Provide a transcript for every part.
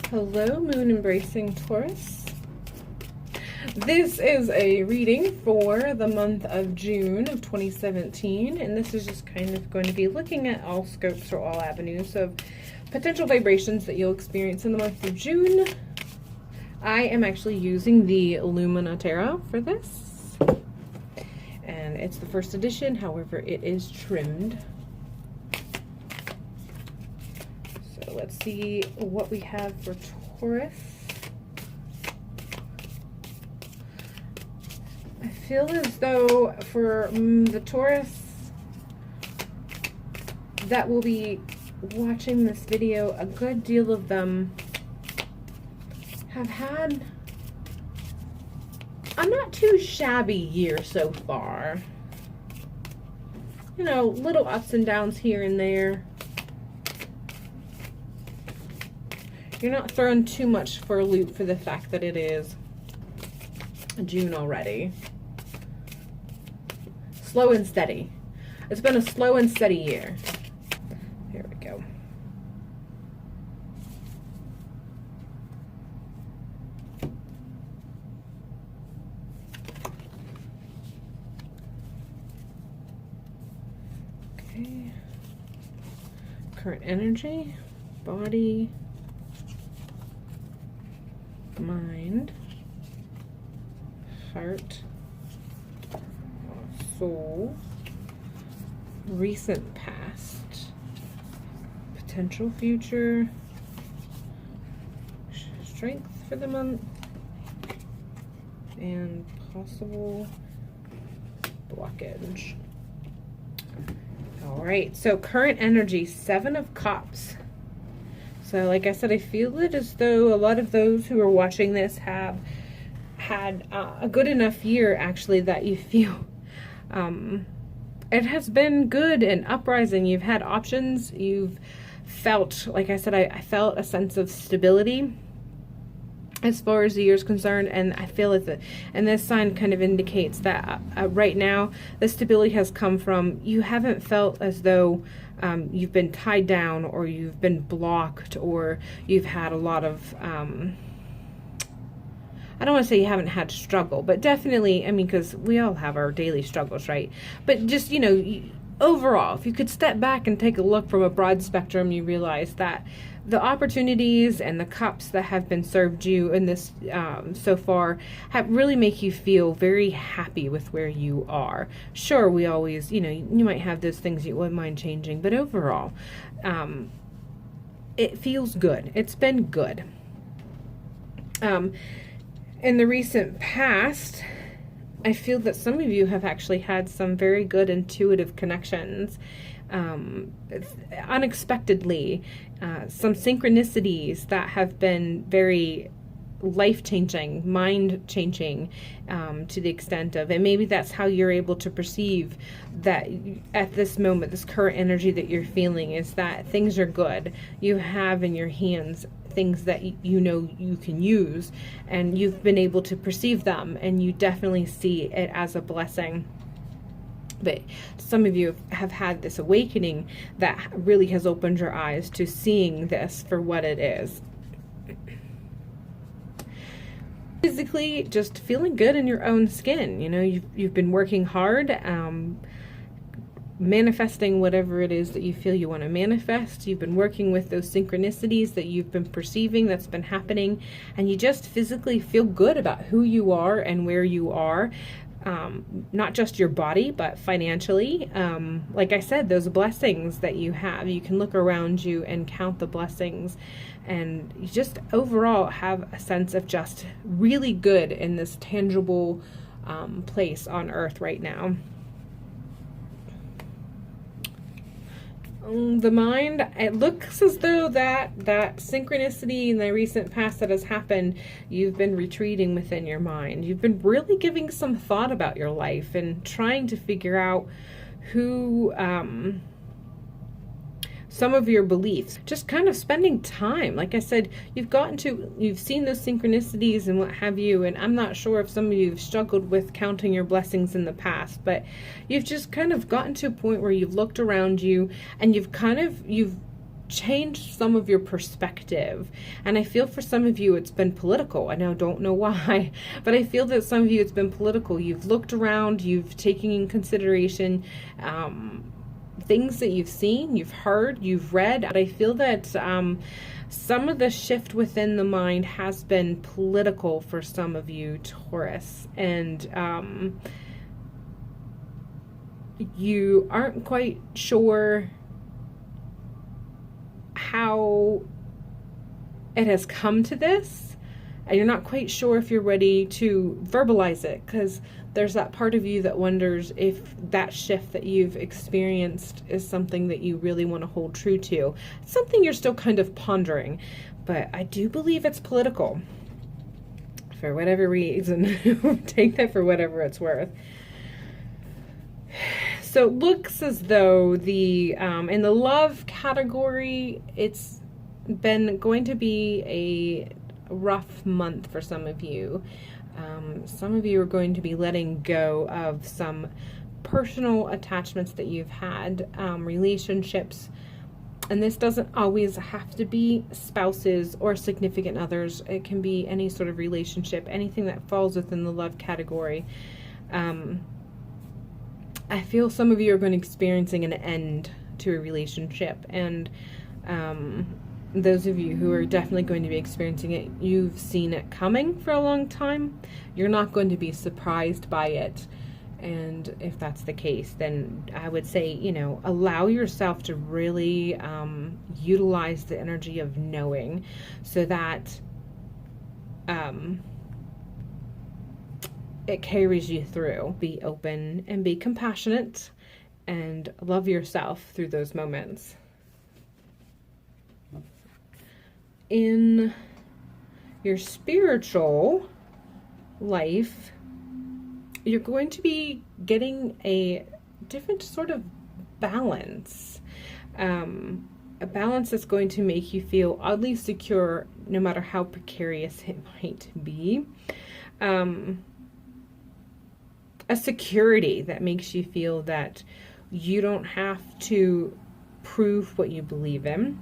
Hello, Moon Embracing Taurus. This is a reading for the month of June of 2017, and this is just kind of going to be looking at all scopes or all avenues of potential vibrations that you'll experience in the month of June. I am actually using the Lumina Tarot for this, and it's the first edition, however it is trimmed. So let's see what we have for Taurus. I feel as though for the Taurus that will be watching this video, a good deal of them have had a not too shabby year so far. You know, little ups and downs here and there. You're not throwing too much for a loop for the fact that it is June already. Slow and steady. It's been a slow and steady year. Here we go. Okay. Current energy, body, mind, heart, soul, recent past, potential future, strength for the month, and possible blockage. All right, so current energy, 7 of Cups. So like I said, I feel it as though a lot of those who are watching this have had a good enough year, actually, that you feel it has been good and uprising. You've had options. You've felt, like I said, I felt a sense of stability as far as the year is concerned, and I feel it. And this sign kind of indicates that right now the stability has come from, you haven't felt as though you've been tied down, or you've been blocked, or you've had a lot of I don't want to say you haven't had struggle, but definitely, I mean, because we all have our daily struggles, right? But just, you know, overall, if you could step back and take a look from a broad spectrum, you realize that the opportunities and the cups that have been served you in this so far have really make you feel very happy with where you are. Sure, we always, you know, you might have those things you wouldn't mind changing, but overall, it feels good. It's been good. In the recent past, I feel that some of you have actually had some very good intuitive connections, unexpectedly, some synchronicities that have been very life-changing, mind-changing, to the extent of, and maybe that's how you're able to perceive that at this moment, this current energy that you're feeling, is that things are good. You have in your hands things that you know you can use, and you've been able to perceive them, and you definitely see it as a blessing. But some of you have had this awakening that really has opened your eyes to seeing this for what it is. Physically, just feeling good in your own skin. You know, you've been working hard, manifesting whatever it is that you feel you want to manifest. You've been working with those synchronicities that you've been perceiving that's been happening, and you just physically feel good about who you are and where you are. Not just your body, but financially. Like I said, those blessings that you have, you can look around you and count the blessings, and you just overall have a sense of just really good in this tangible place on earth right now. The mind, it looks as though that synchronicity in the recent past that has happened, you've been retreating within your mind. You've been really giving some thought about your life and trying to figure out who, some of your beliefs, just kind of spending time. Like I said, you've seen those synchronicities and what have you, and I'm not sure if some of you have struggled with counting your blessings in the past, but you've just kind of gotten to a point where you've looked around you and you've change some of your perspective. And I feel for some of you it's been political. I don't know why, but I feel that some of you it's been political. You've looked around, you've taken in consideration things that you've seen, you've heard, you've read. And I feel that some of the shift within the mind has been political for some of you, Taurus. And you aren't quite sure how it has come to this, and you're not quite sure if you're ready to verbalize it, because there's that part of you that wonders if that shift that you've experienced is something that you really want to hold true to. It's something you're still kind of pondering, but I do believe it's political for whatever reason. Take that for whatever it's worth. So it looks as though the in the love category, it's been going to be a rough month for some of you. Some of you are going to be letting go of some personal attachments that you've had, relationships. And this doesn't always have to be spouses or significant others. It can be any sort of relationship, anything that falls within the love category. I feel some of you are going to be experiencing an end to a relationship, and those of you who are definitely going to be experiencing it, you've seen it coming for a long time. You're not going to be surprised by it, and if that's the case, then I would say, you know, allow yourself to really utilize the energy of knowing, so that it carries you through. Be open and be compassionate and love yourself through those moments. In your spiritual life, you're going to be getting a different sort of balance. A balance that's going to make you feel oddly secure, no matter how precarious it might be. A security that makes you feel that you don't have to prove what you believe in,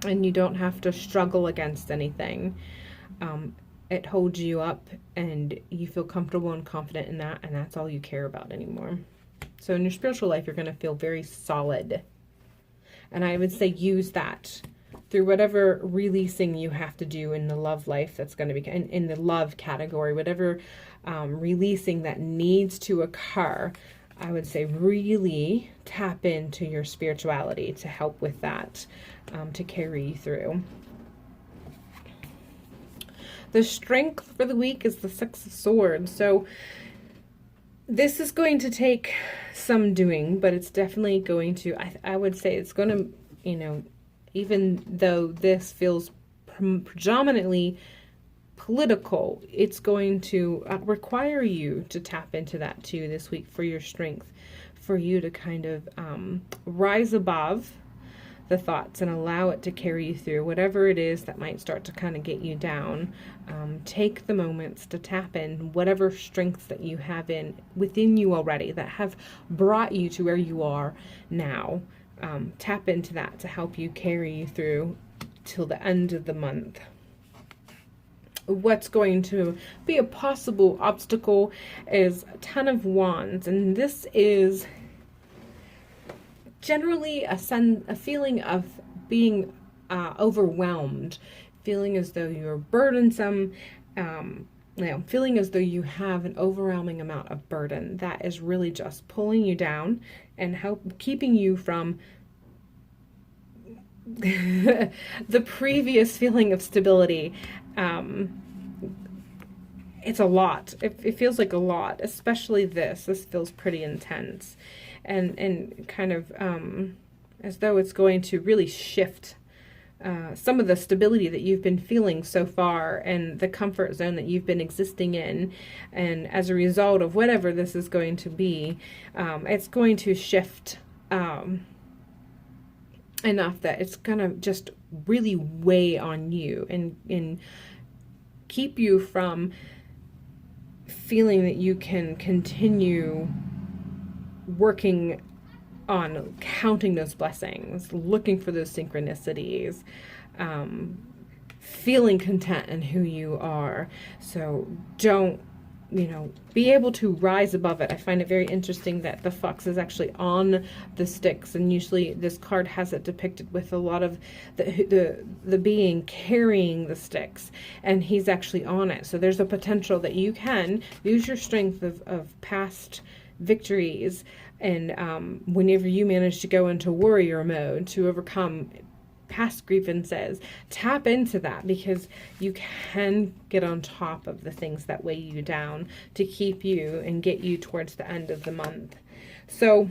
and you don't have to struggle against anything. It holds you up, and you feel comfortable and confident in that, and that's all you care about anymore. So in your spiritual life, you're going to feel very solid. And I would say use that through whatever releasing you have to do in the love life that's going to be in the love category, whatever releasing that needs to occur. I would say really tap into your spirituality to help with that, to carry you through. The strength for the week is the Six of Swords. So this is going to take some doing, but it's definitely going to, I would say it's going to, you know, even though this feels predominantly political, it's going to require you to tap into that too this week for your strength, for you to kind of rise above the thoughts and allow it to carry you through whatever it is that might start to kind of get you down. Take the moments to tap in whatever strengths that you have within you already that have brought you to where you are now. Tap into that to help you carry you through till the end of the month. What's going to be a possible obstacle is Ten of Wands, and this is generally a feeling of being overwhelmed, feeling as though you're burdensome, feeling as though you have an overwhelming amount of burden that is really just pulling you down and keeping you from the previous feeling of stability. It's a lot. It feels like a lot, especially this. This feels pretty intense, and kind of as though it's going to really shift some of the stability that you've been feeling so far and the comfort zone that you've been existing in. And as a result of whatever this is going to be, it's going to shift enough that it's going to just really weigh on you and keep you from feeling that you can continue working on counting those blessings, looking for those synchronicities, feeling content in who you are. So don't, be able to rise above it. I find it very interesting that the fox is actually on the sticks, and usually this card has it depicted with a lot of the being carrying the sticks, and he's actually on it. So there's a potential that you can use your strength of past victories, and whenever you manage to go into warrior mode to overcome past grievances, tap into that, because you can get on top of the things that weigh you down to keep you and get you towards the end of the month. So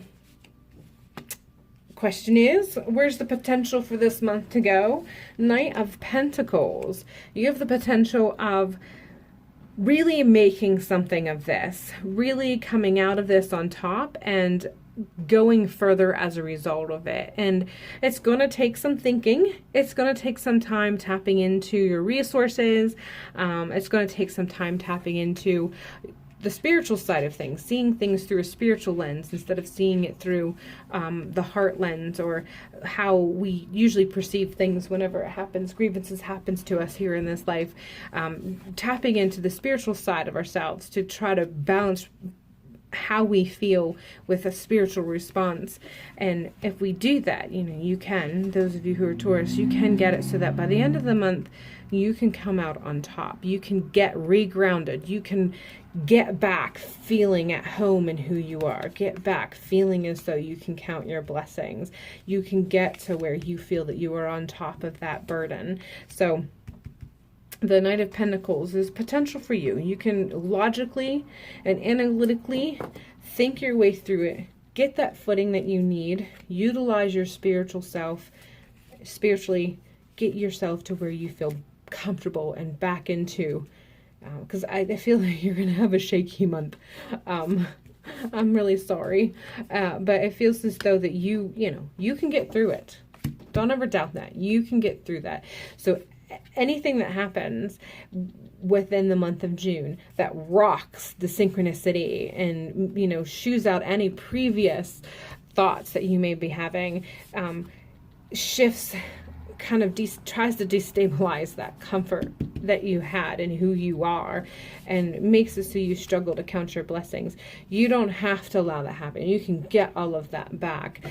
question is, where's the potential for this month to go? Knight of Pentacles. You have the potential of really making something of this, really coming out of this on top and going further as a result of it. And it's going to take some thinking. It's going to take some time tapping into your resources. It's going to take some time tapping into the spiritual side of things, seeing things through a spiritual lens instead of seeing it through the heart lens, or how we usually perceive things whenever it happens, grievances happens to us here in this life. Tapping into the spiritual side of ourselves to try to balance how we feel with a spiritual response. And if we do that, you can, those of you who are Taurus, you can get it so that by the end of the month, you can come out on top. You can get regrounded. You can get back feeling at home in who you are. Get back feeling as though you can count your blessings. You can get to where you feel that you are on top of that burden. So the Knight of Pentacles is potential for you. You can logically and analytically think your way through it. Get that footing that you need. Utilize your spiritual self. Spiritually, get yourself to where you feel comfortable and back into. Because I feel like you're going to have a shaky month. I'm really sorry. But it feels as though that you can get through it. Don't ever doubt that. You can get through that. So anything that happens within the month of June that rocks the synchronicity and, shoos out any previous thoughts that you may be having, shifts, kind of tries to destabilize that comfort that you had and who you are, and makes it so you struggle to count your blessings. You don't have to allow that to happen. You can get all of that back.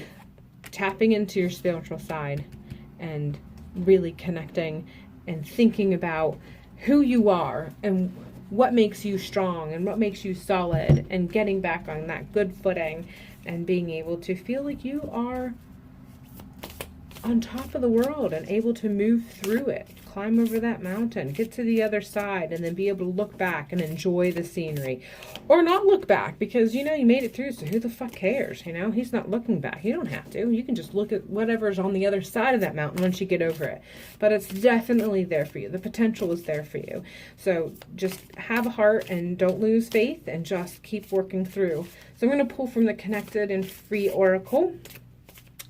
Tapping into your spiritual side and really connecting and thinking about who you are and what makes you strong and what makes you solid, and getting back on that good footing and being able to feel like you are on top of the world and able to move through it, climb over that mountain, get to the other side, and then be able to look back and enjoy the scenery. Or not look back, because you made it through, so who the fuck cares? He's not looking back. You don't have to. You can just look at whatever's on the other side of that mountain once you get over it. But it's definitely there for you. The potential is there for you. So just have a heart and don't lose faith and just keep working through. So I'm going to pull from the Connected and Free Oracle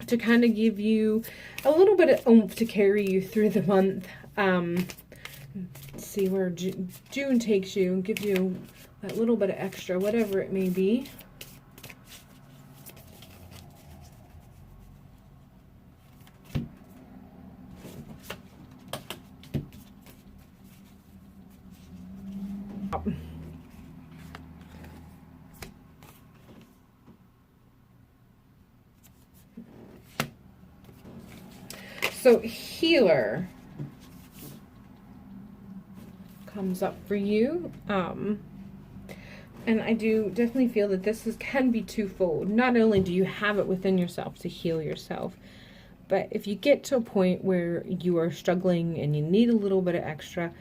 to kind of give you a little bit of oomph to carry you through the month. See where June takes you and give you that little bit of extra, whatever it may be. So Healer comes up for you. And I do definitely feel that this can be twofold. Not only do you have it within yourself to heal yourself, but if you get to a point where you are struggling and you need a little bit of extra,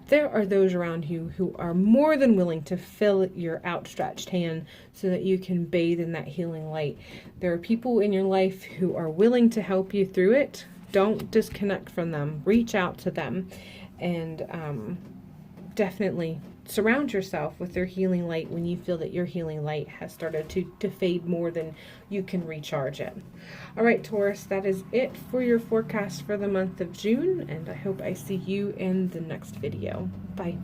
there are those around you who are more than willing to fill your outstretched hand so that you can bathe in that healing light. There are people in your life who are willing to help you through it. Don't disconnect from them. Reach out to them, and definitely surround yourself with their healing light when you feel that your healing light has started to fade more than you can recharge it. All right, Taurus, that is it for your forecast for the month of June, and I hope I see you in the next video. Bye.